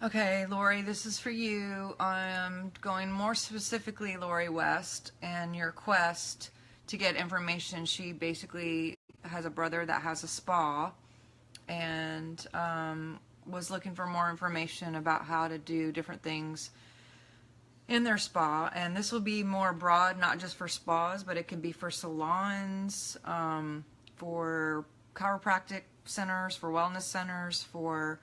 Okay, Lori, this is for you. I'm going more specifically, Lori West, and your quest to get information. She basically has a brother that has a spa and was looking for more information about how to do different things in their spa. And this will be more broad, not just for spas, but it can be for salons, for chiropractic centers, for wellness centers, for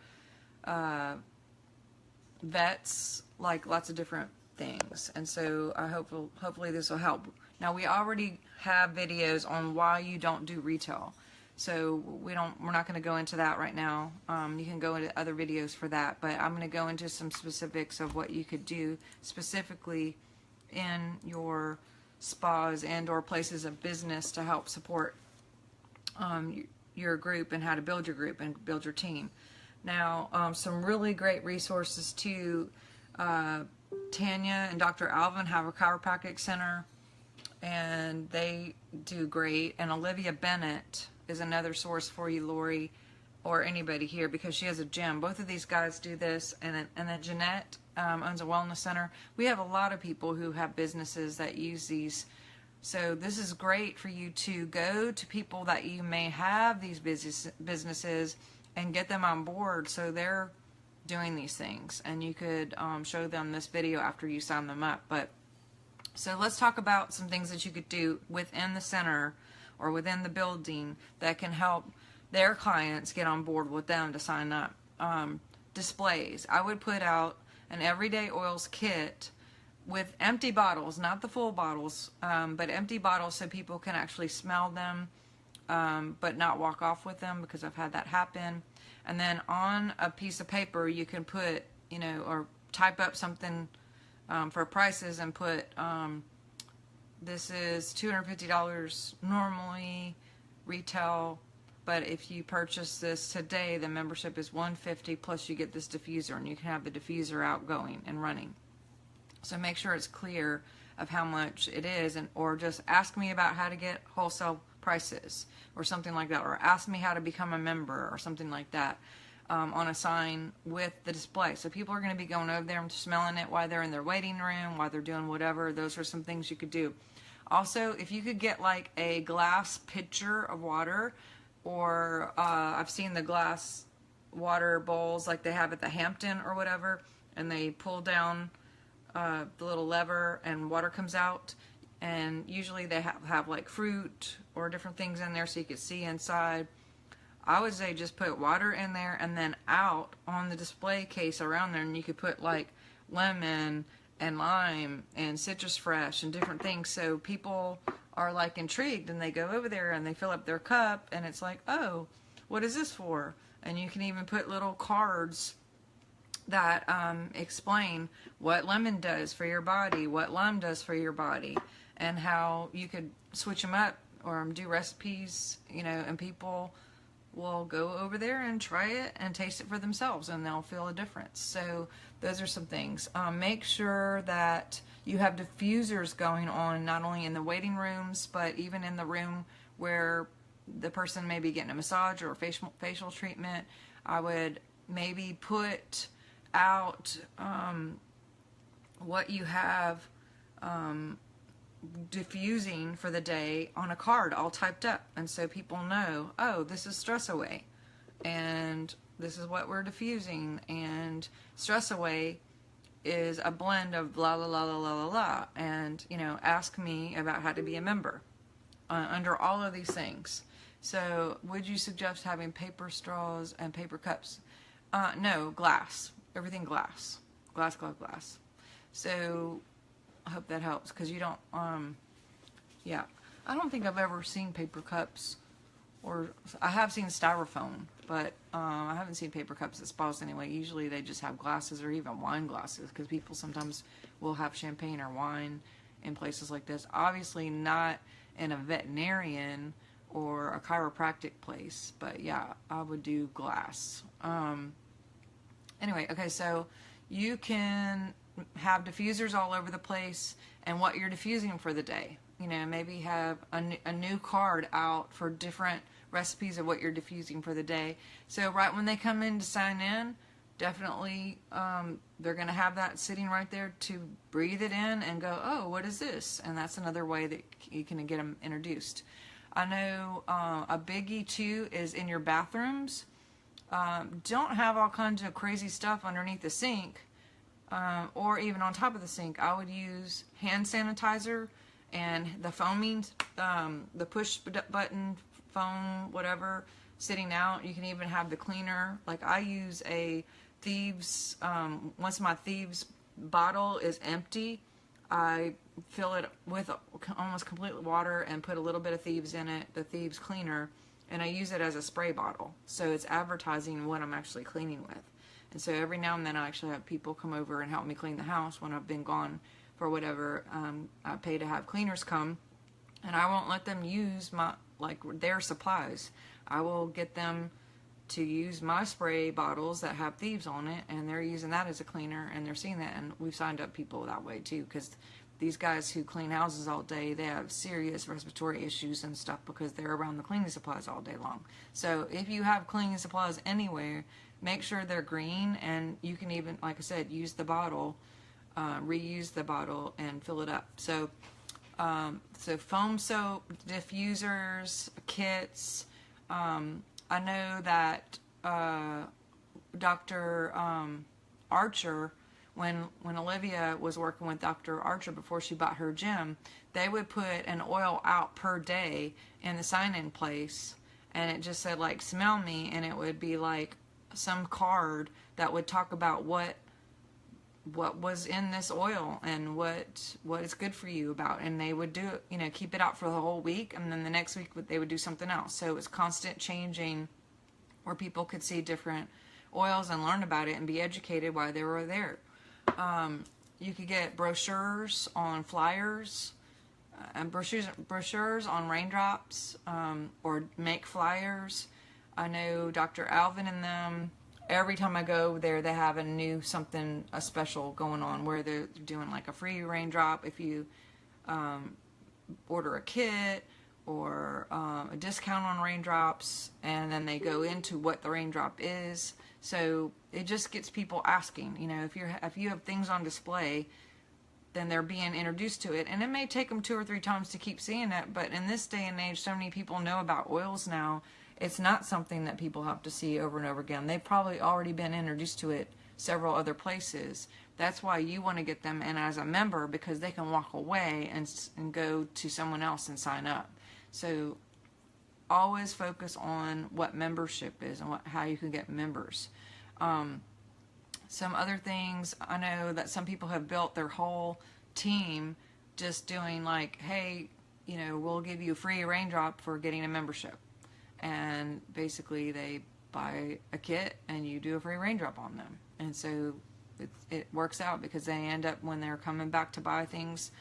vets, like lots of different things. And so I hopefully this will help. Now, we already have videos on why you don't do retail, so we're not going to go into that right now. You can go into other videos for that, but I'm going to go into some specifics of what you could do specifically in your spas and or places of business to help support your group and how to build your group and build your team. Now, some really great resources too. Tanya and Dr. Alvin have a chiropractic center, and they do great. And Olivia Bennett is another source for you, Lori, or anybody here, because she has a gym. Both of these guys do this, and then Jeanette owns a wellness center. We have a lot of people who have businesses that use these. So this is great for you to go to people that you may have these businesses and get them on board so they're doing these things, and you could show them this video after you sign them up. But so let's talk about some things that you could do within the center or within the building that can help their clients get on board with them to sign up. Displays. I would put out an everyday oils kit with empty bottles, not the full bottles, but empty bottles so people can actually smell them, but not walk off with them, because I've had that happen. And then on a piece of paper you can put, or type up something for prices and put, this is $250 normally retail, but if you purchase this today, the membership is $150 plus you get this diffuser, and you can have the diffuser out going and running. So make sure it's clear of how much it is, or just ask me about how to get wholesale prices or something like that, or ask me how to become a member or something like that, on a sign with the display. So people are going to be going over there and smelling it while they're in their waiting room, while they're doing whatever. Those are some things you could do. Also, if you could get like a glass pitcher of water, or I've seen the glass water bowls like they have at the Hampton or whatever, and they pull down the little lever and water comes out, and usually they have like fruit or different things in there so you can see inside. I would say just put water in there, and then out on the display case around there, and you could put like lemon and lime and citrus fresh and different things, so people are like intrigued and they go over there and they fill up their cup, and it's like, oh, what is this for? And you can even put little cards that explain what lemon does for your body, what lime does for your body, and how you could switch them up or do recipes, and people will go over there and try it and taste it for themselves, and they'll feel a difference. So those are some things. Make sure that you have diffusers going on, not only in the waiting rooms, but even in the room where the person may be getting a massage or a facial treatment. I would maybe put out what you have diffusing for the day on a card all typed up, and so people know, oh, this is stress away, and this is what we're diffusing, and stress away is a blend of blah blah blah blah blah blah, and ask me about how to be a member under all of these things. So would you suggest having paper straws and paper cups? No, glass. Everything glass. Glass. So I hope that helps, because you don't, yeah. I don't think I've ever seen paper cups, or I have seen styrofoam, but I haven't seen paper cups at spas anyway. Usually they just have glasses or even wine glasses, because people sometimes will have champagne or wine in places like this. Obviously not in a veterinarian or a chiropractic place, but yeah, I would do glass. Anyway, okay, so you can have diffusers all over the place, and what you're diffusing for the day. Maybe have a new card out for different recipes of what you're diffusing for the day. So right when they come in to sign in, definitely they're going to have that sitting right there to breathe it in and go, oh, what is this? And that's another way that you can get them introduced. I know a biggie too is in your bathrooms. Don't have all kinds of crazy stuff underneath the sink or even on top of the sink. I would use hand sanitizer and the foaming, the push button foam, whatever, sitting out. You can even have the cleaner. Like I use a Thieves, once my Thieves bottle is empty, I fill it with almost complete water and put a little bit of Thieves in it, the Thieves cleaner, and I use it as a spray bottle. So it's advertising what I'm actually cleaning with. And so every now and then I actually have people come over and help me clean the house when I've been gone for whatever. I pay to have cleaners come, and I won't let them use their supplies. I will get them to use my spray bottles that have Thieves on it, and they're using that as a cleaner, and they're seeing that, and we've signed up people that way too, because these guys who clean houses all day, they have serious respiratory issues and stuff because they're around the cleaning supplies all day long. So if you have cleaning supplies anywhere, make sure they're green, and you can even, like I said, use the bottle, reuse the bottle and fill it up. So foam soap, diffusers, kits. I know that Dr. Archer, when Olivia was working with Dr. Archer before she bought her gym, they would put an oil out per day in the sign-in place, and it just said like "smell me," and it would be like some card that would talk about what was in this oil and what it's good for you about, and they would do it, keep it out for the whole week, and then the next week they would do something else. So it's constant changing, where people could see different oils and learn about it and be educated while they were there. You could get brochures on flyers, and brochures on raindrops, or make flyers. I know Dr. Alvin and them, every time I go there, they have a special going on where they're doing like a free raindrop if you order a kit, or a discount on raindrops, and then they go into what the raindrop is. So it just gets people asking, if you have things on display, then they're being introduced to it, and it may take them 2 or 3 times to keep seeing it. But in this day and age, so many people know about oils now. It's not something that people have to see over and over again. They've probably already been introduced to it several other places. That's why you want to get them in as a member, because they can walk away and go to someone else and sign up. So always focus on what membership is and how you can get members. Some other things, I know that some people have built their whole team just doing like, hey, we'll give you a free raindrop for getting a membership. And basically they buy a kit and you do a free raindrop on them. And so it works out, because they end up, when they're coming back to buy things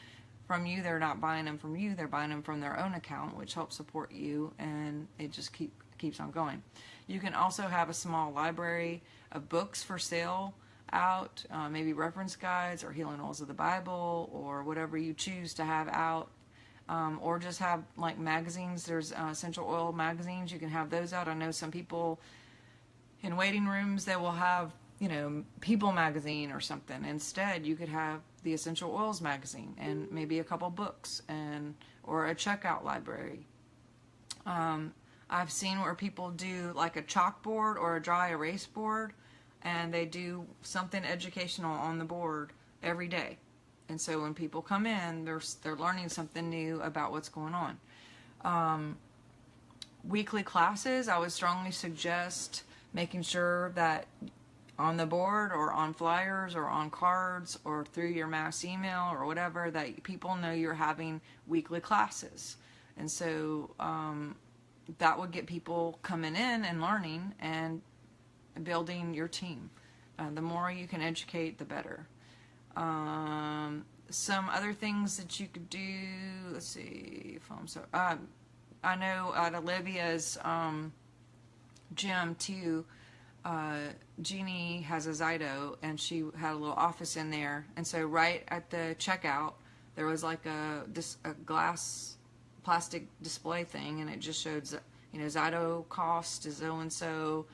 from you, they're not buying them from you, they're buying them from their own account, which helps support you, and it just keeps on going. You can also have a small library of books for sale out, maybe reference guides or Healing Oils of the Bible, or whatever you choose to have out. Or just have like magazines. There's essential oil magazines. You can have those out. I know some people in waiting rooms, they will have, People magazine or something. Instead, you could have the essential oils magazine and maybe a couple books or a checkout library. I've seen where people do like a chalkboard or a dry erase board, and they do something educational on the board every day. And so when people come in, they're learning something new about what's going on. Weekly classes, I would strongly suggest making sure that on the board or on flyers or on cards or through your mass email or whatever, that people know you're having weekly classes. And so that would get people coming in and learning and building your team. The more you can educate, the better. Some other things that you could do, let's see, I know at Olivia's gym too, Jeannie has a Zyto, and she had a little office in there, and so right at the checkout there was like a glass plastic display thing, and it just showed, Zyto cost is so and so,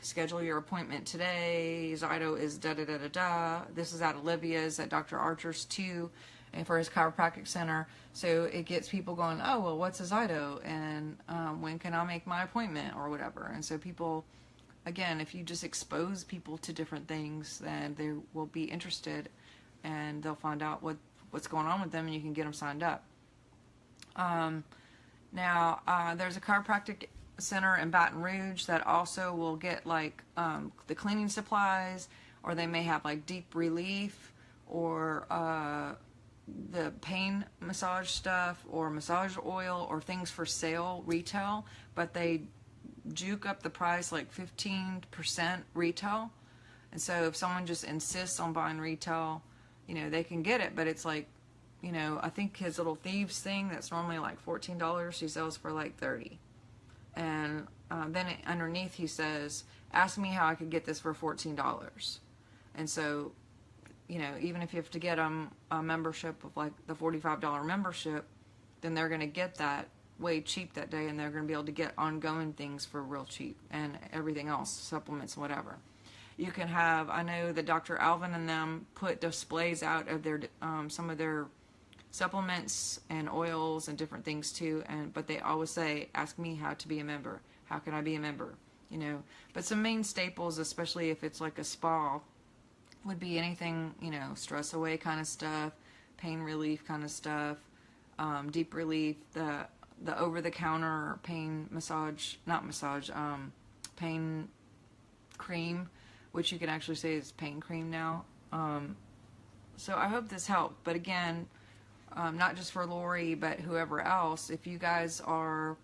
schedule your appointment today. Zyto is da-da-da-da-da. This is at Olivia's, at Dr. Archer's too, and for his chiropractic center. So it gets people going, oh, well, what's a Zyto? And when can I make my appointment or whatever? And so people, again, if you just expose people to different things, then they will be interested and they'll find out what's going on with them, and you can get them signed up. Now, there's a chiropractic center in Baton Rouge that also will get like the cleaning supplies, or they may have like deep relief or the pain massage stuff or massage oil or things for sale retail, but they juke up the price like 15% retail. And so if someone just insists on buying retail, they can get it, but it's like, I think his little thieves thing that's normally like $14, he sells for like $30. And then underneath he says, ask me how I could get this for $14. And so, even if you have to get a membership of like the $45 membership, then they're going to get that way cheap that day, and they're going to be able to get ongoing things for real cheap, and everything else, supplements, whatever. You can have, I know that Dr. Alvin and them put displays out of their some of their supplements and oils and different things too, but they always say, ask me how to be a member. How can I be a member? But some main staples, especially if it's like a spa, would be anything, stress away kind of stuff, pain relief kind of stuff, deep relief, the over-the-counter pain pain cream, which you can actually say is pain cream now. So I hope this helped. But again, not just for Lori, but whoever else, if you guys are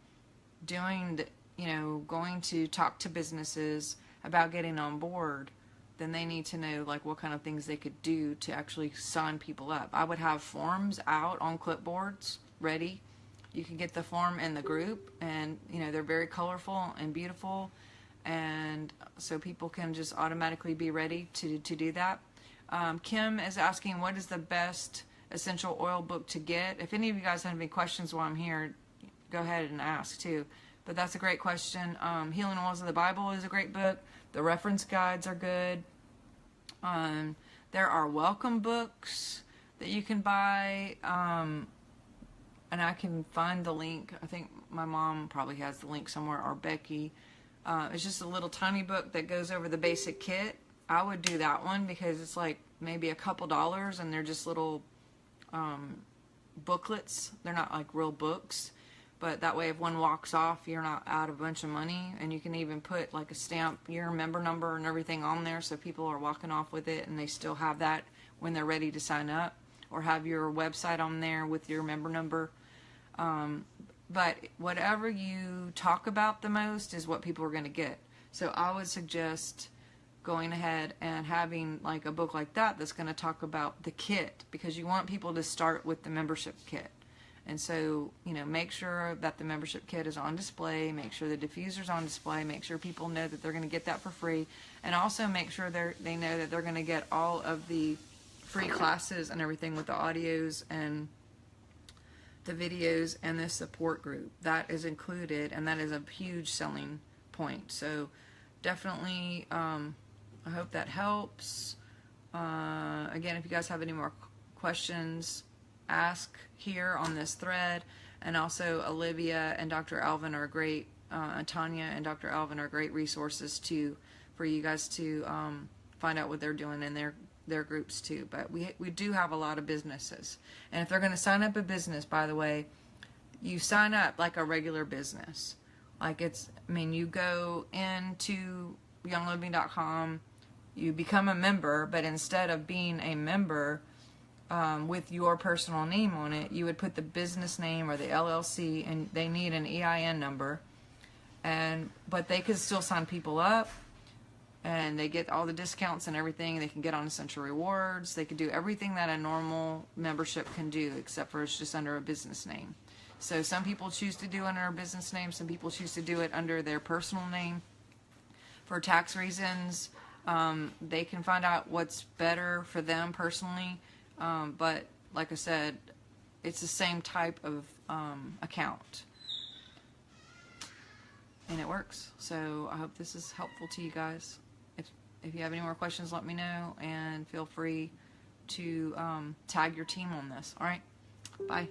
doing, going to talk to businesses about getting on board, then they need to know like what kind of things they could do to actually sign people up. I would have forms out on clipboards ready. You can get the form in the group, and they're very colorful and beautiful, and so people can just automatically be ready to do that. Kim is asking, what is the best essential oil book to get? If any of you guys have any questions while I'm here, go ahead and ask too. But that's a great question. Healing Oils of the Bible is a great book. The reference guides are good. There are welcome books that you can buy, and I can find the link. I think my mom probably has the link somewhere, or Becky. It's just a little tiny book that goes over the basic kit. I would do that one because it's like maybe a couple dollars, and they're just little booklets. They're not like real books, but that way if one walks off, you're not out a bunch of money. And you can even put like a stamp, your member number and everything on there, so people are walking off with it and they still have that when they're ready to sign up, or have your website on there with your member number. But whatever you talk about the most is what people are going to get. So I would suggest going ahead and having like a book like that that's going to talk about the kit, because you want people to start with the membership kit. And so, make sure that the membership kit is on display, make sure the diffuser's on display, make sure people know that they're going to get that for free, and also make sure they know that they're going to get all of the free classes and everything with the audios and the videos and the support group. That is included, and that is a huge selling point. So definitely, I hope that helps. Again, if you guys have any more questions, ask here on this thread. And also Olivia and Dr. Alvin are great, Tanya and Dr. Alvin are great resources too for you guys to find out what they're doing in their groups too. But we do have a lot of businesses, and if they're going to sign up a business, by the way, you sign up like a regular business. Like you go into youngliving.com, you become a member, but instead of being a member with your personal name on it, you would put the business name or the LLC, and they need an EIN number, but they could still sign people up, and they get all the discounts and everything. They can get on Essential Rewards. They can do everything that a normal membership can do, except for it's just under a business name. So some people choose to do it under a business name. Some people choose to do it under their personal name. For tax reasons, they can find out what's better for them personally. But like I said, it's the same type of account. and it works. So I hope this is helpful to you guys. If you have any more questions, let me know, and feel free to tag your team on this. All right, bye.